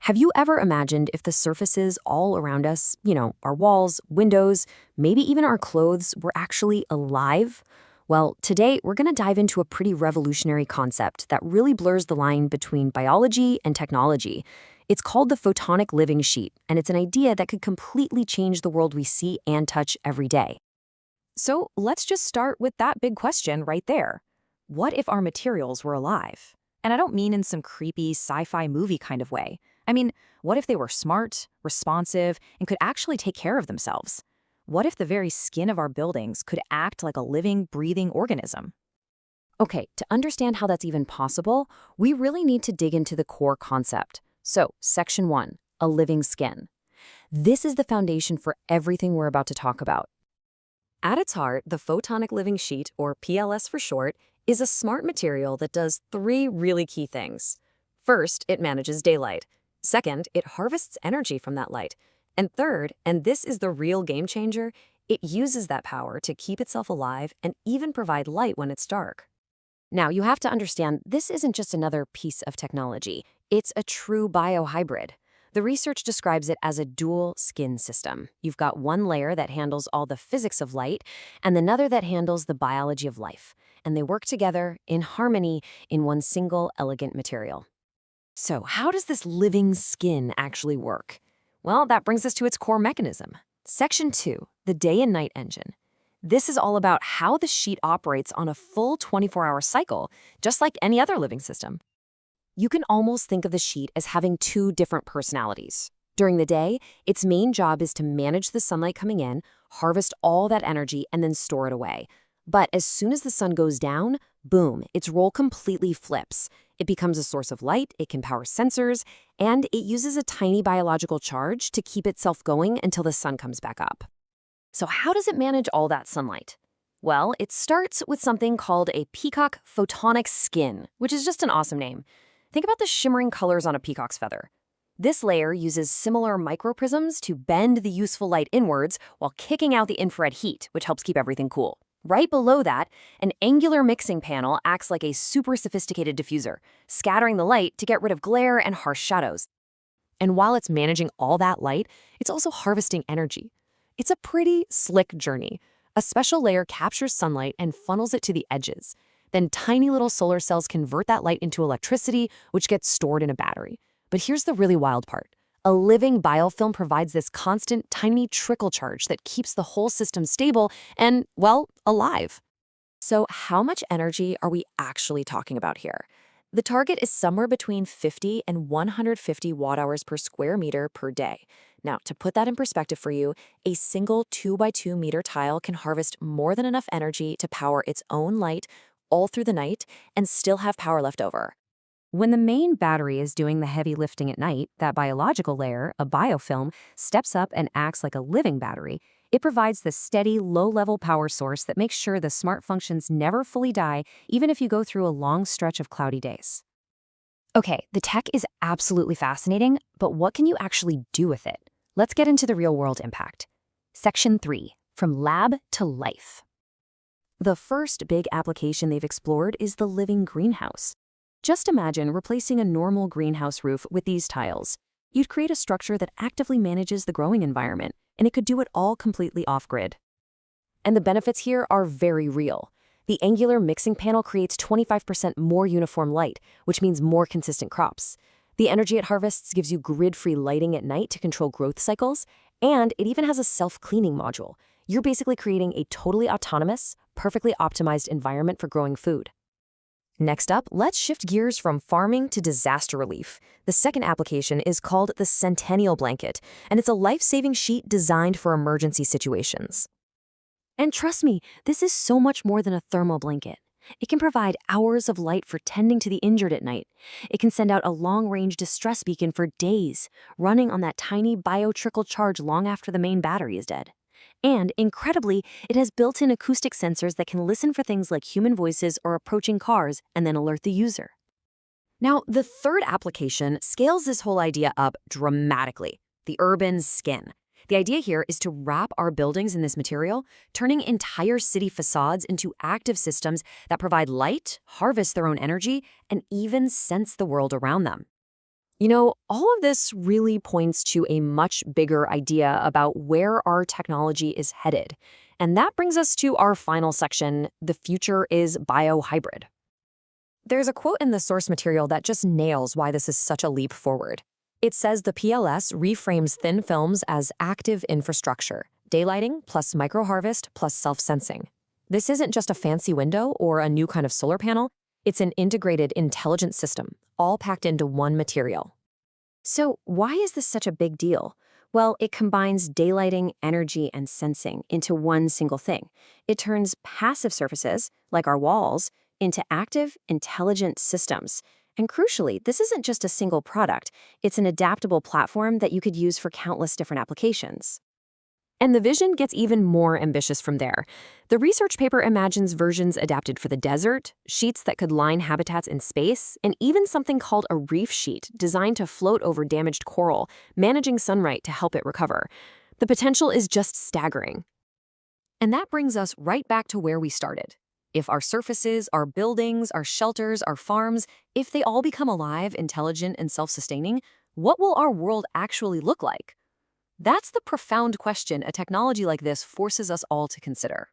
Have you ever imagined if the surfaces all around us, our walls, windows, maybe even our clothes, were actually alive? Well, today we're going to dive into a pretty revolutionary concept that really blurs the line between biology and technology. It's called the photonic living sheet, and it's an idea that could completely change the world we see and touch every day. So let's just start with that big question right there. What if our materials were alive? And I don't mean in some creepy sci-fi movie kind of way. I mean, what if they were smart, responsive, and could actually take care of themselves? What if the very skin of our buildings could act like a living, breathing organism? Okay, to understand how that's even possible, we really need to dig into the core concept. So, Section 1, a living skin. This is the foundation for everything we're about to talk about. At its heart, the photonic living sheet, or PLS for short, is a smart material that does three really key things. First, it manages daylight. Second, it harvests energy from that light. And third, and this is the real game changer, it uses that power to keep itself alive and even provide light when it's dark. Now, you have to understand, this isn't just another piece of technology. It's a true biohybrid. The research describes it as a dual skin system. You've got one layer that handles all the physics of light, and another that handles the biology of life. And they work together in harmony in one single elegant material. So how does this living skin actually work? Well, that brings us to its core mechanism. Section 2, the day and night engine. This is all about how the sheet operates on a full 24-hour cycle, just like any other living system. You can almost think of the sheet as having two different personalities. During the day, its main job is to manage the sunlight coming in, harvest all that energy, and then store it away. But as soon as the sun goes down, boom, its role completely flips. It becomes a source of light, it can power sensors, and it uses a tiny biological charge to keep itself going until the sun comes back up. So how does it manage all that sunlight? Well, it starts with something called a peacock photonic skin, which is just an awesome name. Think about the shimmering colors on a peacock's feather. This layer uses similar microprisms to bend the useful light inwards while kicking out the infrared heat, which helps keep everything cool. Right below that, an angular mixing panel acts like a super sophisticated diffuser, scattering the light to get rid of glare and harsh shadows. And while it's managing all that light, it's also harvesting energy. It's a pretty slick journey. A special layer captures sunlight and funnels it to the edges. Then tiny little solar cells convert that light into electricity, which gets stored in a battery. But here's the really wild part. A living biofilm provides this constant, tiny trickle charge that keeps the whole system stable and, well, alive. So how much energy are we actually talking about here? The target is somewhere between 50 and 150 watt-hours per square meter per day. Now, to put that in perspective for you, a single 2x2 meter tile can harvest more than enough energy to power its own light all through the night and still have power left over. When the main battery is doing the heavy lifting at night, that biological layer, a biofilm, steps up and acts like a living battery. It provides the steady, low-level power source that makes sure the smart functions never fully die, even if you go through a long stretch of cloudy days. Okay, the tech is absolutely fascinating, but what can you actually do with it? Let's get into the real-world impact. Section 3, from lab to life. The first big application they've explored is the living greenhouse. Just imagine replacing a normal greenhouse roof with these tiles. You'd create a structure that actively manages the growing environment, and it could do it all completely off-grid. And the benefits here are very real. The angular mixing panel creates 25% more uniform light, which means more consistent crops. The energy it harvests gives you grid-free lighting at night to control growth cycles, and it even has a self-cleaning module. You're basically creating a totally autonomous, perfectly optimized environment for growing food. Next up, let's shift gears from farming to disaster relief. The second application is called the Centennial Blanket, and it's a life-saving sheet designed for emergency situations. And trust me, this is so much more than a thermal blanket. It can provide hours of light for tending to the injured at night. It can send out a long-range distress beacon for days, running on that tiny bio-trickle charge long after the main battery is dead. And, incredibly, it has built-in acoustic sensors that can listen for things like human voices or approaching cars and then alert the user. Now, the third application scales this whole idea up dramatically, the urban skin. The idea here is to wrap our buildings in this material, turning entire city facades into active systems that provide light, harvest their own energy, and even sense the world around them. All of this really points to a much bigger idea about where our technology is headed. And that brings us to our final section: the future is biohybrid. There's a quote in the source material that just nails why this is such a leap forward. It says the PLS reframes thin films as active infrastructure, daylighting plus microharvest plus self-sensing. This isn't just a fancy window or a new kind of solar panel, it's an integrated intelligent system, all packed into one material. So, why is this such a big deal? Well, it combines daylighting, energy, and sensing into one single thing. It turns passive surfaces, like our walls, into active, intelligent systems. And crucially, this isn't just a single product, it's an adaptable platform that you could use for countless different applications. And the vision gets even more ambitious from there. The research paper imagines versions adapted for the desert, sheets that could line habitats in space, and even something called a reef sheet designed to float over damaged coral, managing sunlight to help it recover. The potential is just staggering. And that brings us right back to where we started. If our surfaces, our buildings, our shelters, our farms, if they all become alive, intelligent, and self-sustaining, what will our world actually look like? That's the profound question a technology like this forces us all to consider.